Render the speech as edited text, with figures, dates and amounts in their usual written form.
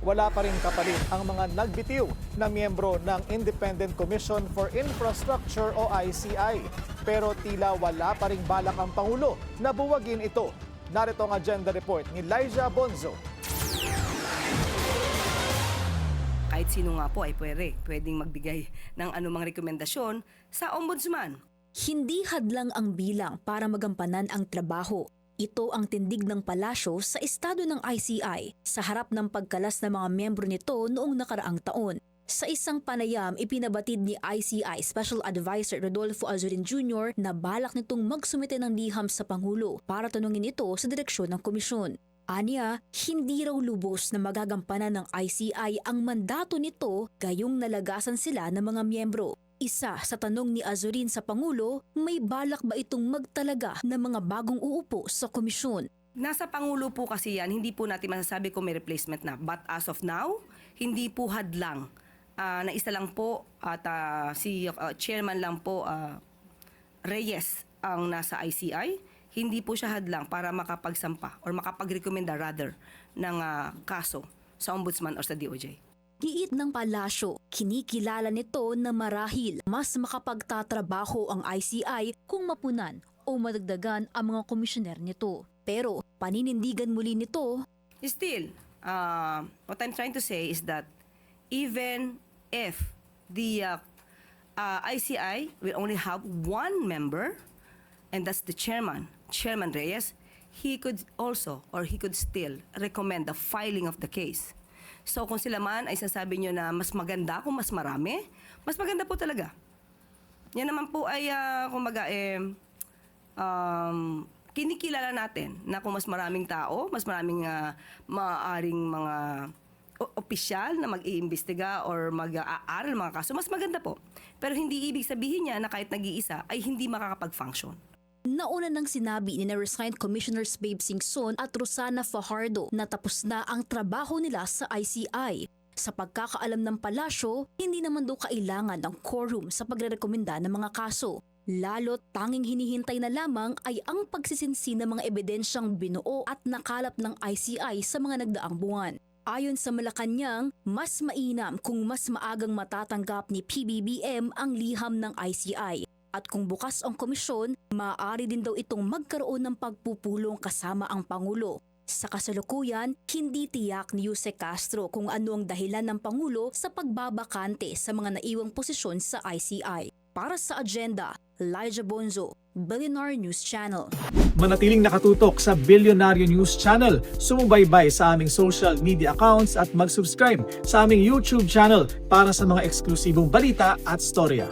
wala pa rin kapalit ang mga nagbitiw na miyembro ng Independent Commission for Infrastructure o ICI. Pero tila wala pa ring balak ang Pangulo na buwagin ito. Narito ang agenda report ni Liza Bonzo. Kahit sino nga po ay pwedeng magbigay ng anumang rekomendasyon sa ombudsman. Hindi hadlang ang bilang para magampanan ang trabaho. Ito ang tindig ng palasyo sa estado ng ICI sa harap ng pagkalas ng mga miyembro nito noong nakaraang taon. Sa isang panayam, ipinabatid ni ICI Special Advisor Rodolfo Azurin Jr. na balak nitong magsumite ng liham sa Pangulo para tanungin ito sa direksyon ng komisyon. Aniya, hindi raw lubos na magagampanan ng ICI ang mandato nito gayong nalagasan sila ng mga miyembro. Isa sa tanong ni Azurin sa Pangulo, may balak ba itong magtalaga ng mga bagong uupo sa komisyon? Nasa Pangulo po kasi yan, hindi po natin masasabi kung may replacement na. But as of now, hindi po hadlang. Na isa lang po at si chairman lang po Reyes ang nasa ICI. Hindi po siya hadlang para makapagsampa or makapagrekomenda rather ng kaso sa ombudsman o sa DOJ. Giit ng palasyo, kinikilala nito na marahil mas makapagtatrabaho ang ICI kung mapunan o madagdagan ang mga komisyoner nito. Pero paninindigan muli nito, Still, what I'm trying to say is that even if the ICI will only have one member, and that's the chairman, Chairman Reyes, he could still recommend the filing of the case. So kung sila man ay sasabi nyo na mas maganda kung mas marami, mas maganda po talaga. Yan naman po ay kinikilala natin na kung mas maraming tao, mas maraming maaaring mga opisyal na mag-iimbestiga or mag-aaral mga kaso, mas maganda po. Pero hindi ibig sabihin niya na kahit nag-iisa ay hindi makakapag-function. nauna nang sinabi ni na-resigned Commissioners Babe Singson at Rosana Fajardo na tapos na ang trabaho nila sa ICI. Sa pagkakaalam ng palasyo, hindi naman daw kailangan ng quorum sa pagrerekomenda ng mga kaso. Lalo't tanging hinihintay na lamang ay ang pagsisinsi ng mga ebidensyang binuo at nakalap ng ICI sa mga nagdaang buwan. Ayon sa Malacanang, mas mainam kung mas maagang matatanggap ni PBBM ang liham ng ICI. At kung bukas ang komisyon, maaari din daw itong magkaroon ng pagpupulong kasama ang Pangulo. Sa kasalukuyan, hindi tiyak ni Yuse Castro kung ano ang dahilan ng Pangulo sa pagbabakante sa mga naiwang posisyon sa ICI. Para sa agenda, Liza Bonzo, Billionaire News Channel. Manatiling nakatutok sa Billionaire News Channel. Sumubaybay sa aming social media accounts at mag-subscribe sa aming YouTube channel para sa mga eksklusibong balita at storya.